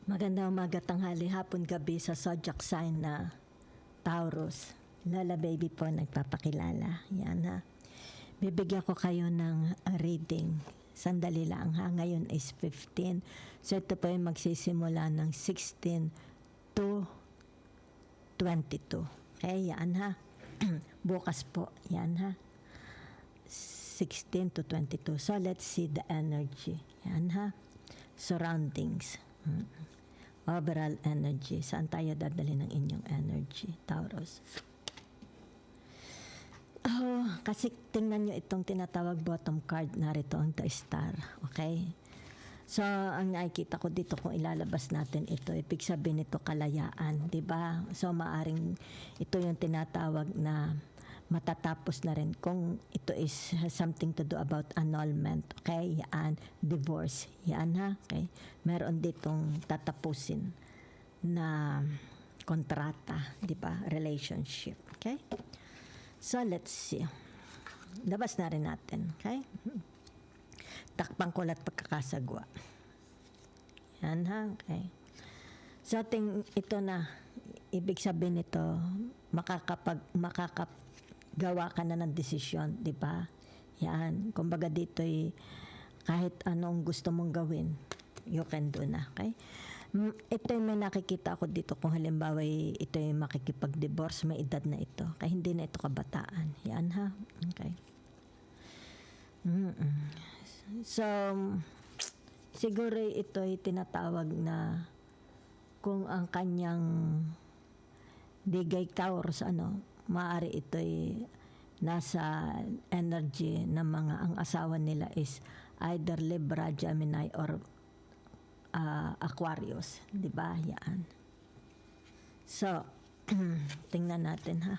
Magandang umaga, tanghali, hapon, gabi sa zodiac sign na Taurus. Lola Baby po nagpapakilala. Yan ha. Bibigyan ko kayo ng reading. Sandali lang ha. Ngayon is 15. So ito po yung magsisimula ng 16 to 22. Okay, yan ha. Bukas po. Yan ha. 16 to 22. So let's see the energy. Yan ha. Surroundings. Overall energy. Saan tayo dadali ng inyong energy, Taurus? Oh, kasi tingnan nyo itong tinatawag bottom card. Narito ang The Star. Okay? So, ang nakikita ko dito kung ilalabas natin ito, ibig sabihin ito kalayaan. Diba? So, maaring ito yung tinatawag na matatapos na rin kung ito is has something to do about annulment. Okay? Yan. Divorce. Yan ha? Okay? Meron ditong tatapusin na kontrata. Diba? Relationship. Okay? So, let's see. Labas na rin natin. Okay? Takpang kulat pagkakasagwa. Yan ha? Okay. So, ito na. Ibig sabihin ito, makakagawa ka na ng desisyon, di ba? Yan. Kumbaga dito kahit anong gusto mong gawin, you can do na. Okay? Ito yung may nakikita ako dito kung halimbawa ito yung makikipag-divorce, may edad na ito. Kaya hindi na ito kabataan. Yan ha? Okay. So, siguro ito ay tinatawag na kung ang kanyang digay Taurus, maaari ito ay nasa energy ng mga ang asawa nila is either Libra, Gemini, or Aquarius. Diba? Yan. So, tingnan natin ha.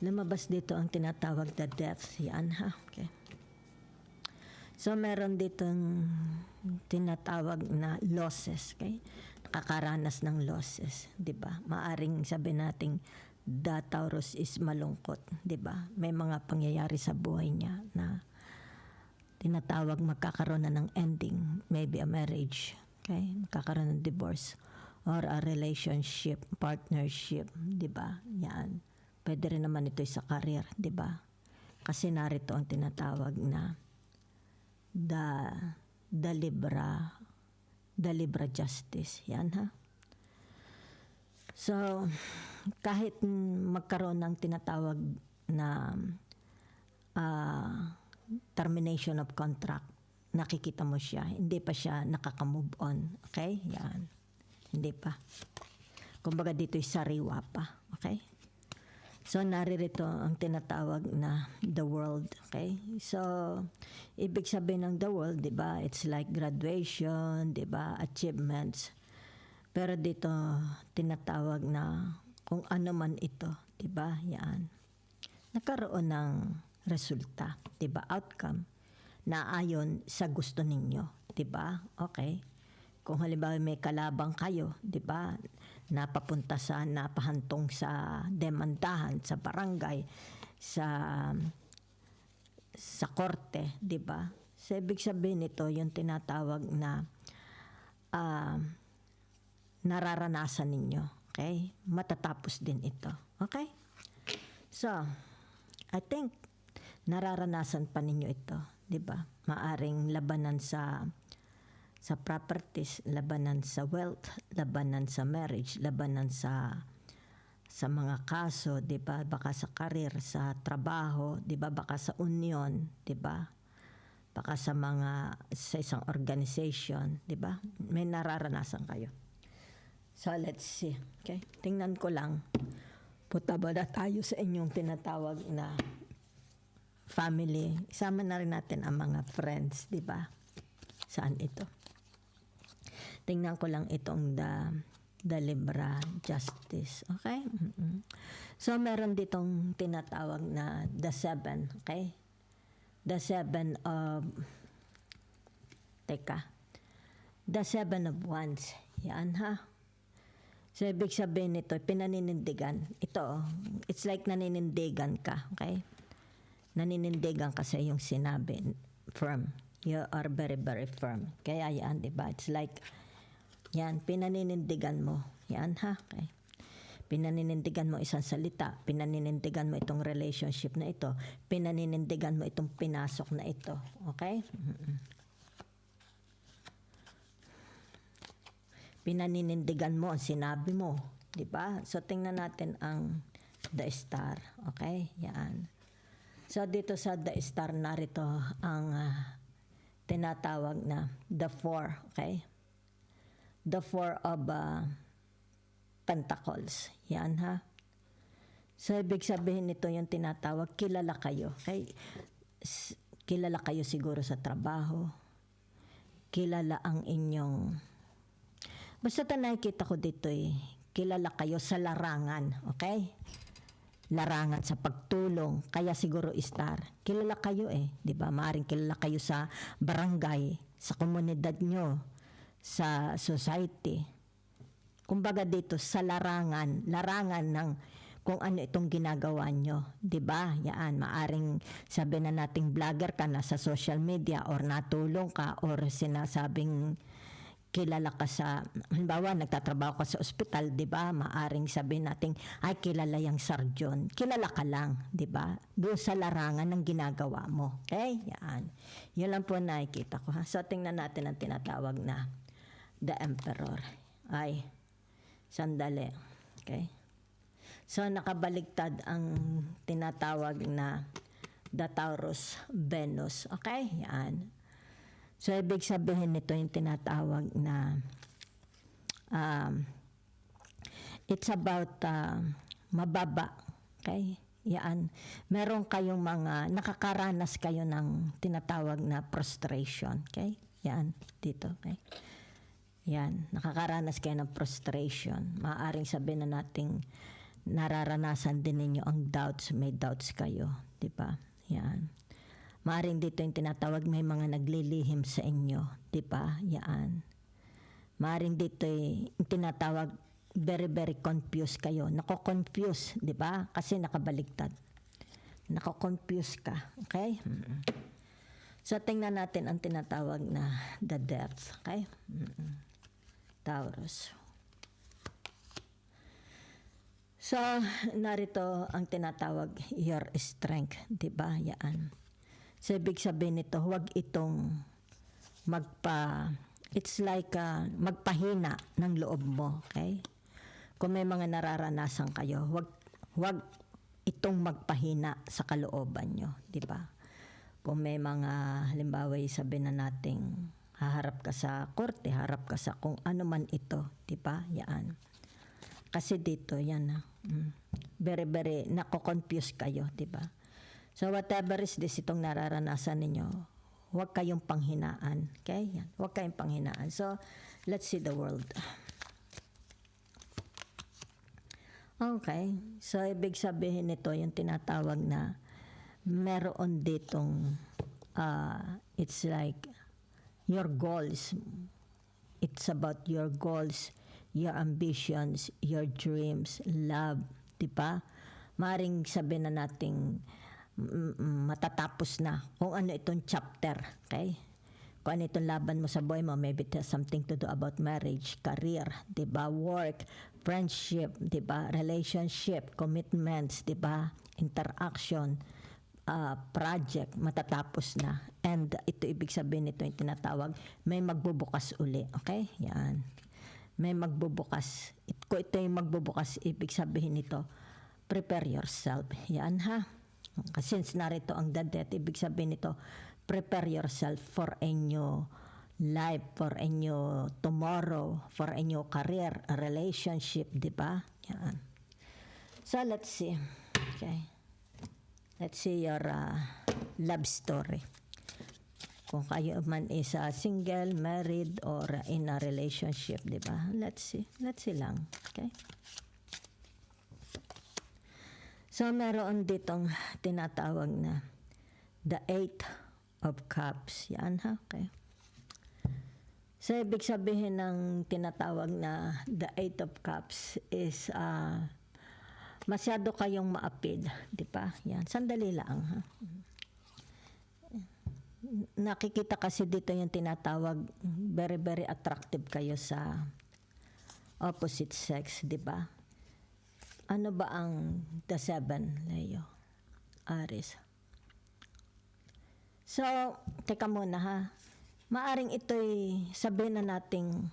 Lumabas dito ang tinatawag na death. Yan ha. Okay. So, meron ditong tinatawag na losses. Okay? Nakakaranas ng losses. Diba? Maaring sabihin natin the Taurus is malungkot. Diba? May mga pangyayari sa buhay niya na tinatawag magkakaroon na ng ending. Maybe a marriage. Okay? Magkakaroon ng divorce. Or a relationship, partnership. Diba? Yan. Pwede rin naman ito sa career, di ba? Kasi narito ang tinatawag na the Libra justice. Yan ha. So, kahit magkaroon ng tinatawag na termination of contract, nakikita mo siya, hindi pa siya nakaka-move on. Okay? Yan. Hindi pa. Kumbaga dito'y sariwa pa. Okay? So, naririto ang tinatawag na the world. Okay? So, ibig sabihin ng the world, di ba? It's like graduation, di ba? Achievements. Pero dito, tinatawag na kung ano man ito, di ba? Yan. Nagkaroon ng resulta, di ba? Outcome na ayon sa gusto ninyo, di ba? Okay? Kung halimbawa may kalabang kayo, di ba? Napahantong sa demandahan, sa barangay, sa korte, di ba? So, ibig sabihin nito, yung tinatawag na nararanasan ninyo. Okay? Matatapos din ito. Okay? So, I think nararanasan pa ninyo ito, di ba? Maaring labanan sa properties, labanan sa wealth, labanan sa marriage, labanan sa mga kaso, 'di ba? Baka sa career, sa trabaho, 'di ba? Baka sa union, 'di ba? Baka sa isang organization, 'di ba? May nararanasan kayo. So let's see. Okay? Tingnan ko lang. Punta ba na tayo sa inyong tinatawag na family? Isama na rin natin ang mga friends, 'di ba? Saan ito? Tingnan ko lang itong the Libra justice. Okay? So, meron ditong tinatawag na the 7. Okay? The 7 of the 7 of Wands. Yan ha. So, ibig sabihin nito, pinaninindigan. Ito, it's like naninindigan ka. Okay? Naninindigan ka sa iyong sinabi. Firm. You are very, very firm. Kaya yan, di ba? It's like, yan, pinaninindigan mo. Yan ha, okay. Pinaninindigan mo isang salita, pinaninindigan mo itong relationship na ito, pinaninindigan mo itong pinasok na ito. Okay? Pinaninindigan mo ang sinabi mo. Diba? So, tingnan natin ang the star. Okay? Yan. So, dito sa the star, narito ang tinatawag na the four. Okay? The four of pentacles. Yan ha. So, ibig sabihin nito yung tinatawag, kilala kayo. Okay? Kilala kayo siguro sa trabaho. Kilala ang inyong... Basta nakikita ko dito kilala kayo sa larangan. Okay? Larangan sa pagtulong. Kaya siguro star. Kilala kayo di ba? Maaring kilala kayo sa barangay, sa komunidad nyo, sa society. Kumbaga dito sa larangan ng kung ano itong ginagawa nyo, 'di ba? Yan, maaring sabi na nating vlogger ka na sa social media or natulong ka or sinasabing kilala ka sa, halimbawa nagtatrabaho ka sa ospital, 'di ba? Maaring sabihin nating ay kilala yang sarjon. Kilala ka lang, 'di ba? Doon sa larangan ng ginagawa mo. Okay? Yan. 'Yun lang po nakikita ko ha. So tingnan natin ang tinatawag na the emperor. Ay sandali. Okay? So, nakabaligtad ang tinatawag na the Taurus Venus. Okay? Yan. So, ibig sabihin nito yung tinatawag na it's about mababa. Okay? Yan. Meron kayong mga, nakakaranas kayo ng tinatawag na frustration. Okay? Yan. Dito. Okay? Yan, nakakaranas kayo ng frustration. Maaaring sabihin na nating nararanasan din ninyo ang doubts, may doubts kayo, 'di ba? Yan. Maaaring dito yung tinatawag may mga naglilihim sa inyo, 'di ba? Yan. Maaaring dito yung tinatawag very very confused kayo. Nako-confuse, 'di ba? Kasi nakabaligtad. Nako-confuse ka, okay? So tingnan natin ang tinatawag na the depth, okay? Taurus. So, narito ang tinatawag your strength, 'di ba? Yan. So, ibig sabihin nito, huwag itong it's like magpahina ng loob mo, okay? Kung may mga nararanasan kayo, huwag itong magpahina sa kalooban nyo, 'di ba? Kung may mga halimbawa sabihin na nating haharap ka sa korte, harap ka sa kung ano man ito, 'di ba? Yan. Kasi dito yan very very nako-confuse kayo, 'di ba? So whatever is this itong nararanasan ninyo, huwag kayong panghinaan, okay? Yan. Huwag kayong panghinaan. So let's see the world. Okay. So ibig sabihin nito yung tinatawag na meron ditong it's like your goals. It's about your goals, your ambitions, your dreams, love, 'di ba? Maring sabihin na nating matatapos na kung ano itong chapter, okay? Kung ano itong laban mo sa buhay mo, maybe it has something to do about marriage, career, 'di ba? Work, friendship, 'di ba? Relationship, commitments, 'di ba? Interaction, project, matatapos na. And ito ibig sabihin nito yung tinatawag, may magbubukas uli. Okay? Yan. May magbubukas. Kung ito yung magbubukas, ibig sabihin nito, prepare yourself. Yan ha. Since narito ang the death, ibig sabihin nito, prepare yourself for a new life, for a new tomorrow, for a new career, a relationship, di ba? Yan. So, let's see. Okay. Let's see your love story. Kung kayo man is single, married, or in a relationship, di ba? Let's see. Let's see lang. Okay? So, meron ditong tinatawag na the Eight of Cups. Yan ha? Okay. So, ibig sabihin ng tinatawag na the Eight of Cups is masyado kayong maapid, di ba? Yan, sandali lang ha. nakikita kasi dito yung tinatawag, very, very attractive kayo sa opposite sex, di ba? Ano ba ang the seven, Leo? Aris. So, teka muna ha. Maaring ito'y sabihin na nating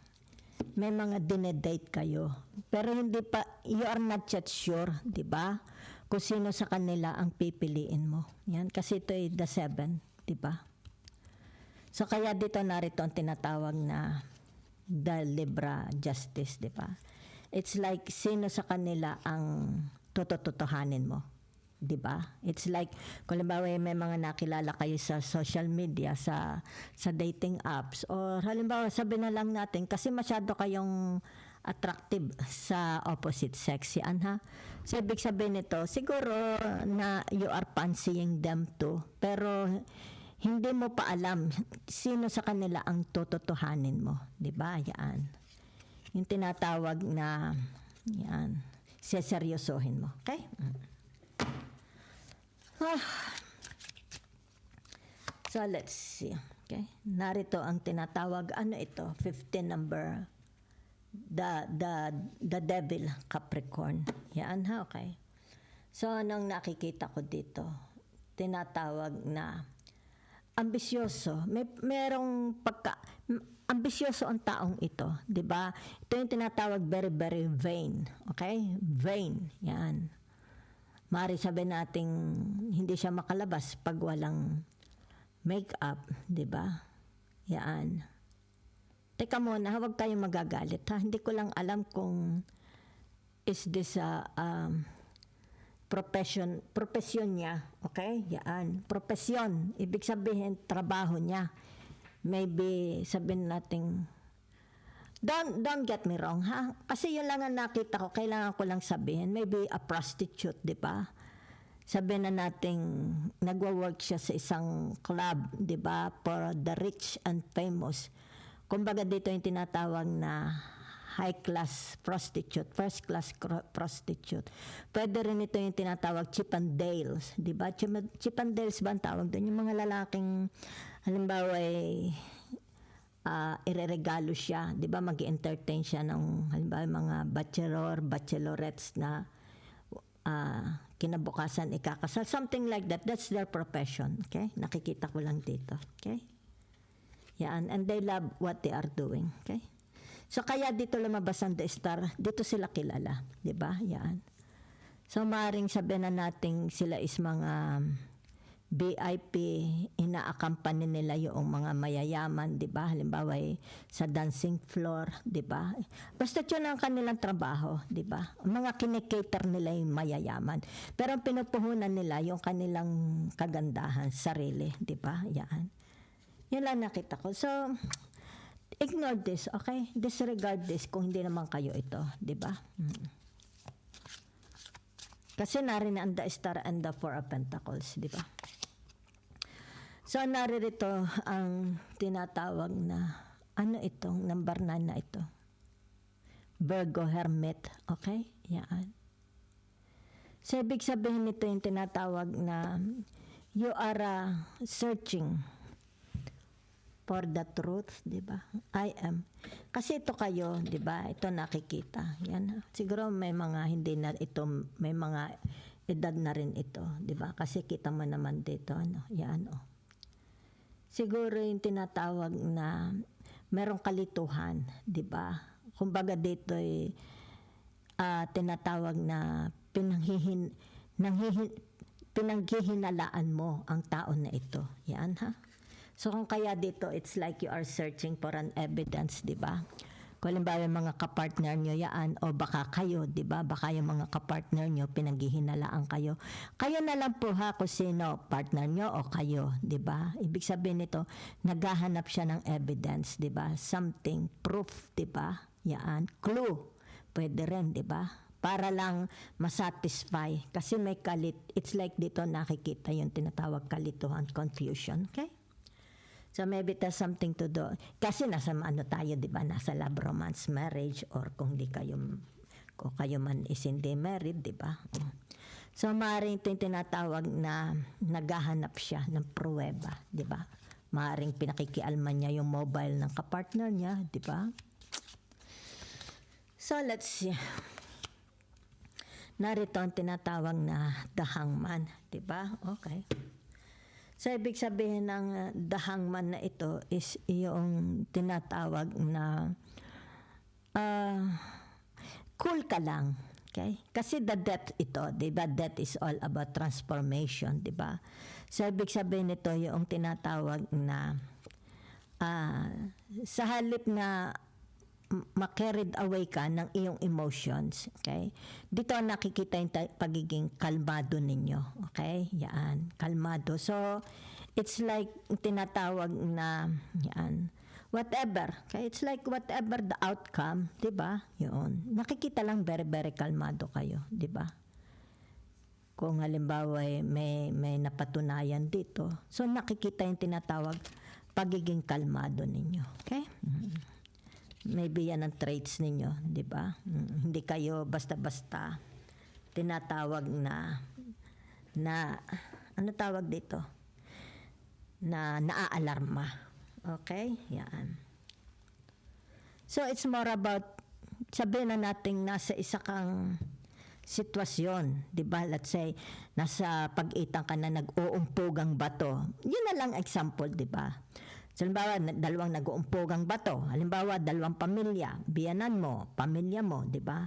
may mga dinedate kayo. Pero hindi pa, you are not yet sure, di ba? Kung sino sa kanila ang pipiliin mo. Yan, kasi ito'y the seven, di ba? So, kaya dito narito ang tinatawag na the Libra justice, di ba? It's like sino sa kanila ang tototohanin mo. Diba? It's like, kung halimbawa may mga nakilala kayo sa social media, sa dating apps, or halimbawa sabi na lang natin, kasi masyado kayong attractive sa opposite sex, yan ha. So, ibig sabihin nito, siguro na you are fancying them too, pero hindi mo pa alam sino sa kanila ang tototohanin mo. Diba? Yan. Yung tinatawag na, yan, seseryosohin mo. Okay? So, let's see. Okay? Narito ang tinatawag, ano ito? 15 number. The devil, Capricorn. Yan ha, okay. So, anong nakikita ko dito? Tinatawag na ambisyoso. Merong ambisyoso ang taong ito. Diba? Ito yung tinatawag very, very vain. Okay? Vain. Yan. Maaari sabihin nating hindi siya makalabas pag walang makeup, di ba? Yan. Teka muna, huwag kayong magagalit ha. Hindi ko lang alam kung is this a profession niya. Okay? Yan. Profesyon. Ibig sabihin, trabaho niya. Maybe sabihin nating Don't get me wrong, ha? Kasi yun lang ang nakita ko, kailangan ko lang sabihin, maybe a prostitute, di ba? Sabihin na nating nagwa-work siya sa isang club, di ba? For the rich and famous. Kumbaga dito yung tinatawag na high-class prostitute, first-class prostitute. Pwede rin ito yung tinatawag Chippendales, di ba? Chippendales ba ang tawag doon? Yung mga lalaking, halimbawa ireregalo siya, 'di ba? Magi-entertain siya ng halimbawa mga bachelorettes na kinabukasan ikakasal, something like that. That's their profession, okay? Nakikita ko lang dito, okay? Yan, and they love what they are doing, okay? So kaya dito lumabas ang The Star, dito sila kilala, 'di ba? Yan. So maaaring sabihin na nating sila is mga VIP, ina-accompany nila yung mga mayayaman, di ba? Halimbawa sa dancing floor, di ba? Basta yun ang kanilang trabaho, di ba? Mga kinikater nila yung mayayaman. Pero ang pinupuhunan nila yung kanilang kagandahan, sarili, di ba? Yan. Yun lang nakita ko. So, ignore this, okay? Disregard this kung hindi naman kayo ito, di ba? Kasi narin ang The Star and the Four of Pentacles, di ba? So, naririto ang tinatawag na, ano itong number 9 na ito? Virgo Hermit, okay? Yan. So, ibig sabihin nito yung tinatawag na you are searching for the truth, di ba? I am. Kasi ito kayo, di ba? Ito nakikita. Yan. Siguro may mga hindi na ito, may mga edad na rin ito, di ba? Kasi kita mo naman dito, ano? Yan, oh. Siguro yung tinatawag na merong kalituhan, di ba? Kumbaga dito ay tinatawag na pinaghihinalaan mo ang tao na ito. Yan ha? So kung kaya dito, it's like you are searching for an evidence, di ba? Kung halimbawa yung mga kapartner nyo yan, o baka kayo, di ba? Baka yung mga kapartner nyo, pinaghihinalaan kayo. Kayo na lang po ha, kung sino, partner nyo o kayo, di ba? Ibig sabihin nito, naghahanap siya ng evidence, di ba? Something, proof, di ba? Yan, clue. Pwede rin, di ba? Para lang masatisfy. Kasi may it's like dito nakikita yung tinatawag kalituhan, confusion, okay? So maybe it has something to do. Kasi nasa ano tayo, di ba? Nasa love, romance, marriage, or kung kayo man is hindi married, di ba? So maaaring ito yung tinatawag na naghahanap siya ng pruweba, di ba? Maaring pinakikialman niya yung mobile ng kapartner niya, di ba? So let's see. Narito ang tinatawag na the hangman, di ba? Okay. So ibig sabihin ng the hangman na ito is yung tinatawag na cool ka lang. Okay? Kasi the death ito, di ba? Death is all about transformation, di ba? So ibig sabihin nito yung tinatawag na sa halip na ma-carried away ka ng iyong emotions, okay? Dito nakikita yung pagiging kalmado ninyo, okay? Yan, kalmado. So, it's like tinatawag na, yan, whatever, okay? It's like whatever the outcome, di ba? Yun. Nakikita lang very, very kalmado kayo, di ba? Kung halimbawa may napatunayan dito, so nakikita yung tinatawag pagiging kalmado ninyo, okay? Maybe yan ang traits ninyo, di ba? Hindi kayo basta-basta tinatawag na ano tawag dito? Na naaalarma. Okay? Yan. So it's more about sabihin na nating nasa isa kang sitwasyon, di ba? Let's say nasa pag-itang ka na nag-uumpugang bato. Yun na lang example, di ba? So, halimbawa, dalawang nag-uumpugang bato. Halimbawa, dalawang pamilya. Biyanan mo, pamilya mo, di ba?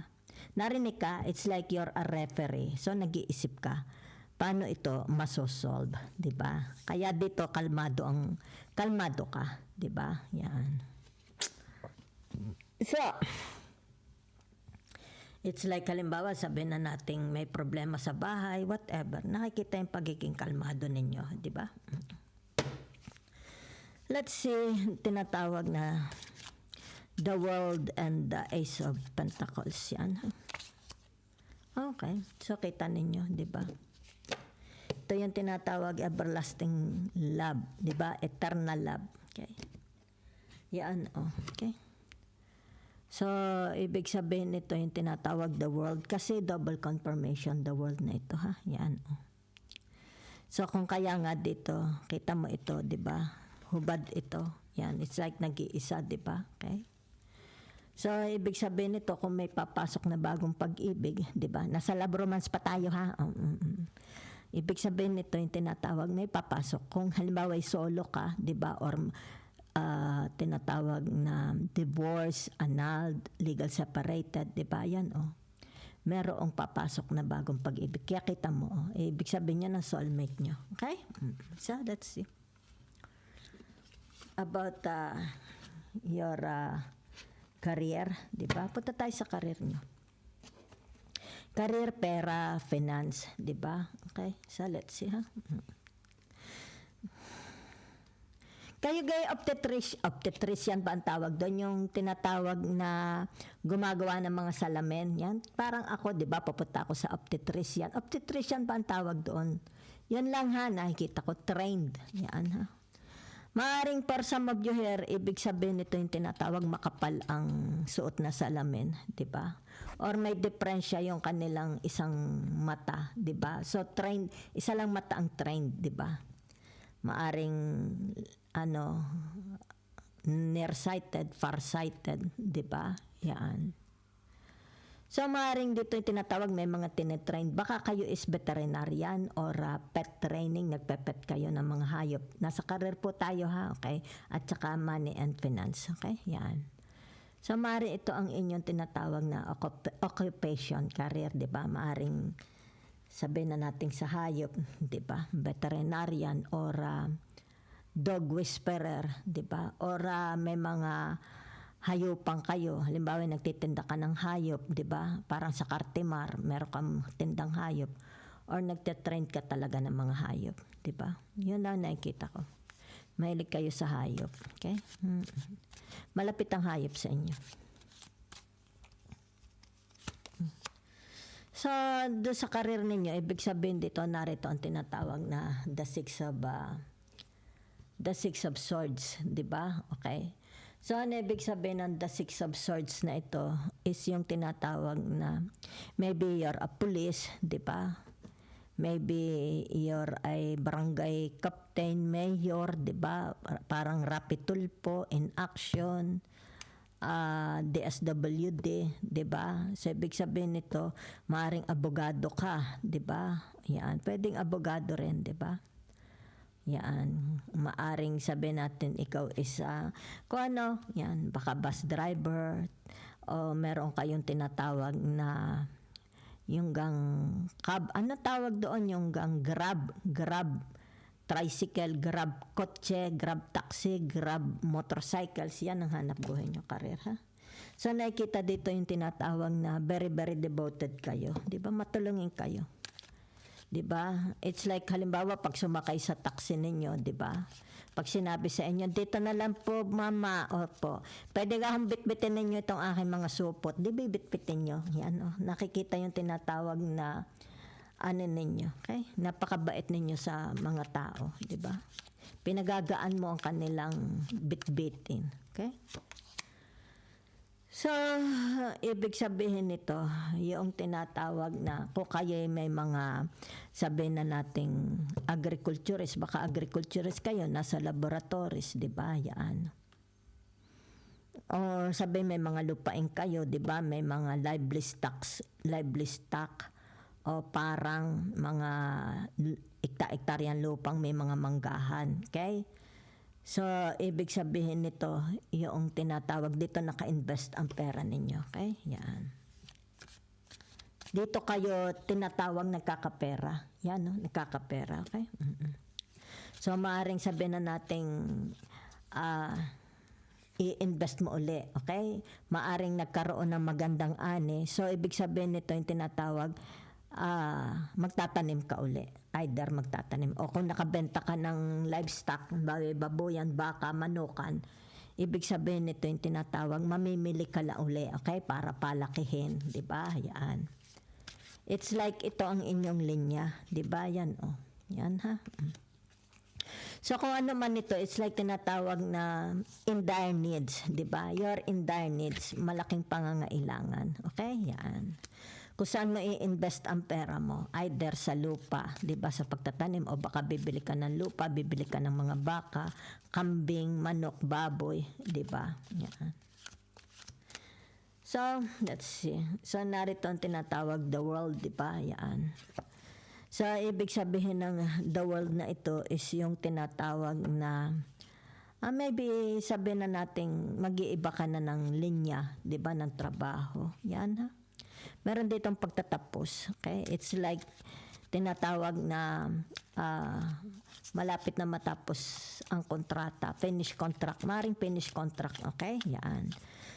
Narinig ka, it's like you're a referee. So, nag-iisip ka, paano ito masosolve, di ba? Kaya dito, kalmado ka, di ba? Yan. So, it's like, halimbawa, sabihin na nating may problema sa bahay, whatever. Nakikita yung pagiging kalmado ninyo, di ba? Let's see, tinatawag na the world and the ace of pentacles yan. Okay, so kita ninyo, di ba? Ito yung tinatawag everlasting love, di ba? Eternal love. Okay. Yan, okay. So, ibig sabihin nito yung tinatawag the world kasi double confirmation the world na ito, ha? Yan, So, kung kaya nga dito, kita mo ito, di ba? Hubad ito. Yan, it's like nag-iisa, di ba? Okay? So, ibig sabihin nito, kung may papasok na bagong pag-ibig, di ba? Nasa love romance pa tayo, ha? Ibig sabihin nito, yung tinatawag, may papasok. Kung halimbawa solo ka, di ba? Or tinatawag na divorce, annulled, legal separated, di ba? Yan, merong papasok na bagong pag-ibig. Kaya kita mo, ibig sabihin niya na soulmate nyo. Okay? So, let's see. About your career, di ba? Punta tayo sa career nyo. Career, pera, finance, di ba? Okay, so let's see, ha? Kayo gay obstetrician ba ang tawag doon? Yung tinatawag na gumagawa ng mga salamin, yan. Parang ako, di ba, papunta ako sa obstetrician. Obstetrician ba ang tawag doon? Yan lang, ha, nakikita ko, trained. Yan, ha? Maaring for some of you here, ibig sabihin nito yung tinatawag makapal ang suot na salamin, di ba? Or may diferensya yung kanilang isang mata, di ba? So trained, isa lang mata ang trained, di ba? Maaring nearsighted, farsighted, di ba? Yan. So, maaaring dito yung tinatawag, may mga tinetrain. Baka kayo is veterinarian or pet training, nagpe-pet kayo ng mga hayop. Nasa career po tayo, ha, okay? At saka money and finance, okay? Yan. So, maaaring ito ang inyong tinatawag na occupation, career, di ba? Maaaring sabihin na natin sa hayop, di ba? Veterinarian or dog whisperer, di ba? Or may mga hayupang kayo. Halimbawa, nagtitinda ka ng hayop, di ba? Parang sa Cartimar, meron kang tindang hayop. Or nagtitrain ka talaga ng mga hayop, di ba? Yun lang nakikita ko. Mahilig kayo sa hayop, okay? Malapit ang hayop sa inyo. So, doon sa karir ninyo, ibig sabihin dito, narito ang tinatawag na the six of swords, di ba? Okay? So, ano ibig sabihin ng the six of swords na ito is yung tinatawag na maybe you're a police, di ba? maybe you're ay barangay captain, mayor, di ba? Parang Rapi Tulfo in action, DSWD, di ba? So, ibig sabihin nito, maaring abogado ka, di ba? Yan, pwedeng abogado rin, di ba? Yan, maaring sabihin natin ikaw isa, kung ano, yan, baka bus driver, o meron kayong tinatawag na yung cab, ano tawag doon, yung grab, tricycle, grab kotse, grab taxi, grab motorcycles, yan ang hanap buhay nyo karir, ha? So nakikita dito yung tinatawag na very very devoted kayo, di ba? Matulungin kayo. 'Di ba? It's like halimbawa pag sumakay sa taxi ninyo, 'di ba? Pag sinabi sa inyo, dito na lang po mama, opo. Pwede ka bitbitin ninyo itong aking mga supot. Di ba bitbitin nyo? Yan, oh. Nakikita yung tinatawag na ano ninyo, okay? Napakabait ninyo sa mga tao, 'di ba? Pinagagaan mo ang kanilang bitbitin, okay? So, ibig sabihin nito, yung tinatawag na kung kayo may mga sabihin na nating agriculturist, baka agriculturist kayo, nasa laboratories, di ba? Yan. O sabihin may mga lupain kayo, di ba? May mga livestock, o parang mga ekta-ektaryang lupang may mga manggahan, okay? So, ibig sabihin nito, yung tinatawag dito naka-invest ang pera ninyo. Okay? Yan. Dito kayo tinatawag nagkakapera. Yan, no? Nagkakapera. Okay? Mm-mm. So, maaaring sabihin na nating i-invest mo uli. Okay? Maaaring nagkaroon ng magandang ani. So, ibig sabihin nito yung tinatawag magtatanim ka uli. Either magtatanim o kung nakabenta ka ng livestock, baboyan, baka, manukan, ibig sabihin nito yung tinatawag mamimili ka la uli, okay, para palakihin, di ba? Yan. It's like ito ang inyong linya, di ba? Yan, oh. Yan, ha? So kung ano man ito, it's like tinatawag na in dire needs, di ba? You're in dire needs, malaking pangangailangan, okay? Yan. Kung saan mo i-invest ang pera mo, either sa lupa, di ba, sa pagtatanim, o baka bibili ka ng lupa, bibili ka ng mga baka, kambing, manok, baboy, di ba? Yan. So, let's see. So, narito ang tinatawag the world, di ba? Yan. So, ibig sabihin ng the world na ito is yung tinatawag na maybe sabihin na nating mag-iiba ka na ng linya, di ba, ng trabaho. Yan, ha? Meron ditong pagtatapos. Okay? It's like tinatawag na malapit na matapos ang kontrata. Finish contract. Maring finish contract. Okay? Yan.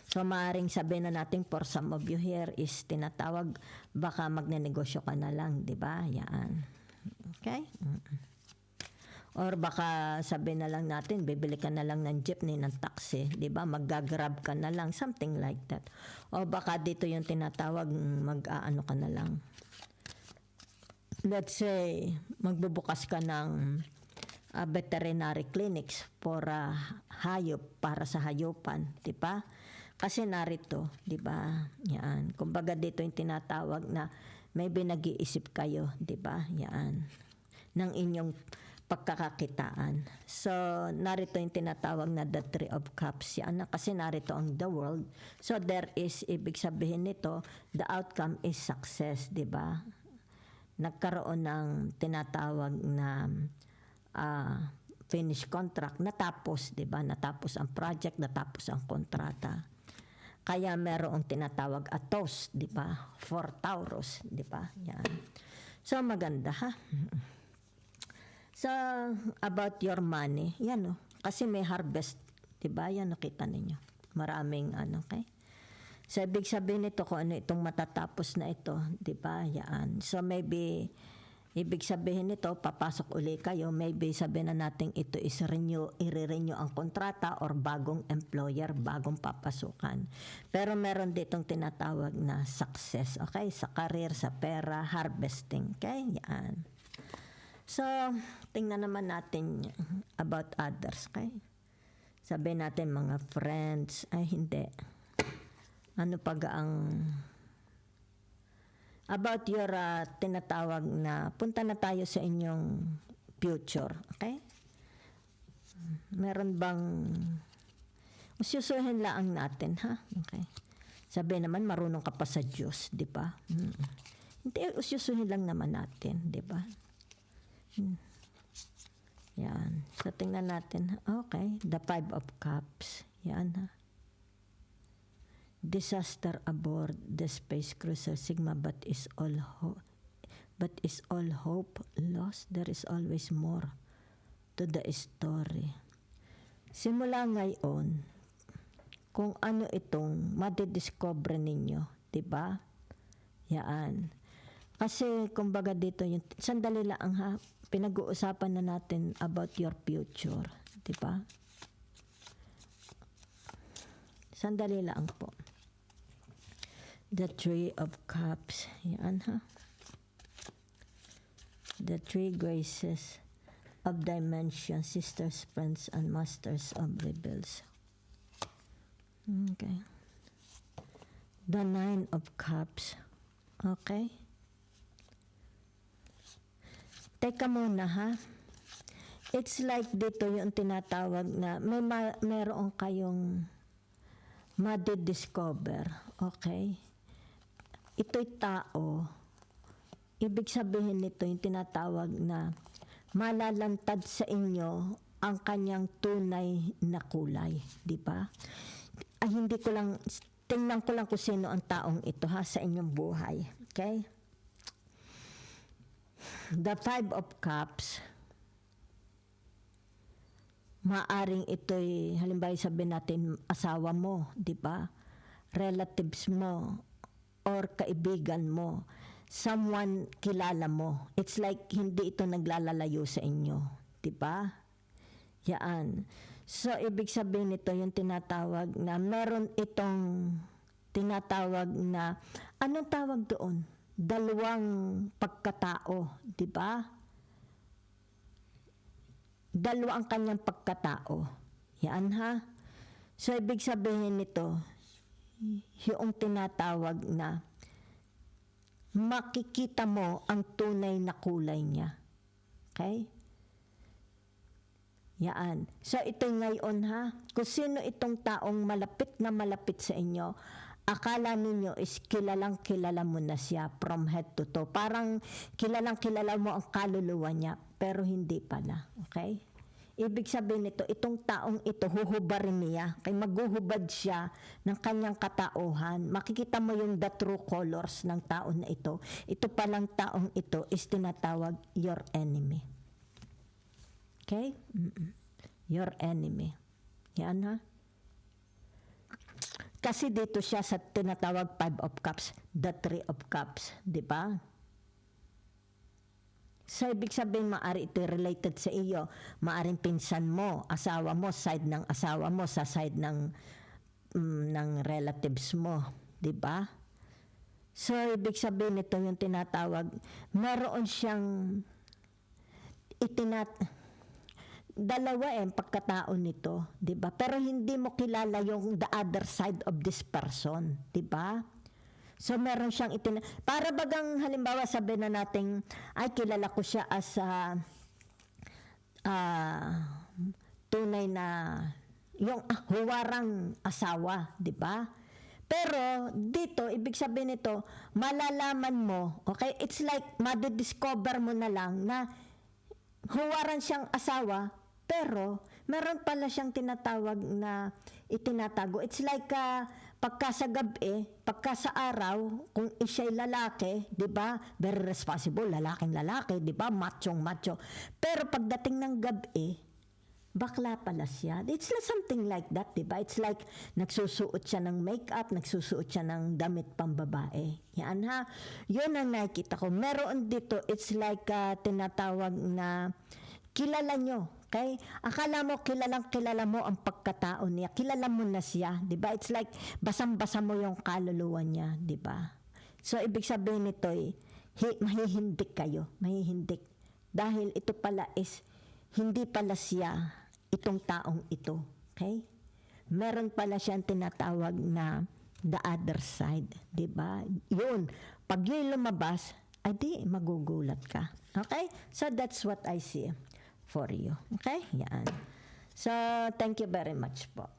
So, maring sabihin na natin for some of you here is tinatawag baka magnenegosyo ka na lang. Diba? Yan. Okay? Or baka sabihin na lang natin, bibili ka na lang ng jeepney, ng taxi, di ba? Mag-grab ka na lang, something like that. O baka dito yung tinatawag, mag-ano ka na lang. Let's say, magbubukas ka ng veterinary clinics for hayop, para sa hayupan, di ba? Kasi narito, di ba? Yan. Kumbaga dito yung tinatawag na maybe nag-iisip kayo, di ba? Yan. Ng inyong pagkakakitaan. So, narito yung tinatawag na the Three of Cups. Yan, kasi narito ang the world. So, there is, ibig sabihin nito, the outcome is success, di ba? Nagkaroon ng tinatawag na finish contract. Natapos, di ba? Natapos ang project, natapos ang kontrata. Kaya merong tinatawag a toast, di ba? For Taurus, di ba? Yan. So, maganda, ha? So, about your money, yan o. Kasi may harvest, diba? Yan, nakita ninyo. Maraming ano, okay? So, ibig sabihin nito kung ano itong matatapos na ito, diba? Yan. So, maybe, ibig sabihin nito, papasok uli kayo. Maybe sabihin na natin ito is i-renew ang kontrata or bagong employer, bagong papasukan. Pero meron ditong tinatawag na success, okay? Sa career, sa pera, harvesting, okay? Yan. So, tingnan naman natin about others, okay? Sabihin natin mga friends, ay hindi. Ano pag ang about your tinatawag na punta na tayo sa inyong future. Okay? Meron bang usyusuhin lang natin, ha? Okay. Sabi naman, marunong ka pa sa Diyos, di ba? Hindi, usyusuhin lang naman natin, di ba? Yan. So, tingnan natin. Okay. The 5 of Cups. Yan, ha? Disaster aboard the space cruiser Sigma, but is all hope lost? There is always more to the story. Simula ngayon, kung ano itong madidiscover ninyo, di ba? Yan. Kasi, kumbaga dito, yung, sandali lang ha, pinag-uusapan na natin about your future, di ba? Sandali lang po. The 3 of Cups, yan ha. The 3 graces of dimension, sisters, friends, and masters of rebels. Okay. The 9 of Cups. Okay. Teka muna ha. It's like dito yung tinatawag na meron kayong madidiscover. Okay. Ito'y tao. Ibig sabihin nito yung tinatawag na malalantad sa inyo ang kanyang tunay na kulay. Di ba? Ay, hindi ko lang, tingnan ko lang kung sino ang taong ito ha sa inyong buhay. Okay? The 5 of Cups, maaring ito'y, halimbawa sabihin natin, asawa mo, di ba? Relatives mo, or kaibigan mo, someone kilala mo. It's like hindi ito naglalalayo sa inyo, di ba? Yan. So, ibig sabihin nito yung tinatawag na meron itong tinatawag na, anong tawag doon? Dalawang pagkatao, di ba? Dalawa ang kanyang pagkatao. Yan ha. So, ibig sabihin nito, yung tinatawag na makikita mo ang tunay na kulay niya. Okay? Yan. So, ito ngayon ha, kung sino itong taong malapit na malapit sa inyo, akala ninyo is kilalang kilala mo na siya from head to toe. Parang kilalang kilala mo ang kaluluwa niya, pero hindi pala. Okay? Ibig sabihin nito, itong taong ito, huhubarin niya. Kaya maghuhubad siya ng kanyang katauhan. Makikita mo yung the true colors ng tao na ito. Ito palang taong ito is tinatawag your enemy. Okay? Your enemy. Yan ha? Kasi dito siya sa tinatawag 5 of Cups, the 3 of Cups. Di ba? So, ibig sabihin, maari ito related sa iyo. Maaring pinsan mo, asawa mo, side ng asawa mo, sa side ng relatives mo. Di ba? So, ibig sabihin ito yung tinatawag, meron siyang dalawa pagkatao nito, 'di ba? Pero hindi mo kilala yung the other side of this person, 'di ba? So meron siyang para bagang halimbawa sabihin na natin ay kilala ko siya as tunay na yung huwarang asawa, 'di ba? Pero dito ibig sabihin nito, malalaman mo, okay? It's like madidiscover mo na lang na huwaran siyang asawa, pero meron pala siyang tinatawag na itinatago. It's like pagka sa gabi, pagka sa araw, kung siya'y lalaki, di ba? Very responsible, lalaking lalaki, di ba? Machong macho. Pero pagdating ng gabi, bakla pala siya. It's like something like that, di ba? It's like nagsusuot siya ng makeup, nagsusuot siya ng damit pambabae. Yan ha. Yun ang nakikita ko. Meron dito, it's like tinatawag na kilala nyo. Okay? Akala mo kilala mo ang pagkatao niya. Kilala mo na siya, 'di ba? It's like basang-basa mo yung kaluluwa niya, 'di ba? So ibig sabihin nito mahihindik kayo, mahihindik. Dahil ito pala is hindi pala siya itong taong ito. Okay? Meron pala siyang tinatawag na the other side, 'di ba? Yun, pag yun lumabas, adi magugulat ka. Okay? So that's what I see for you. Okay? Yan. So thank you very much po.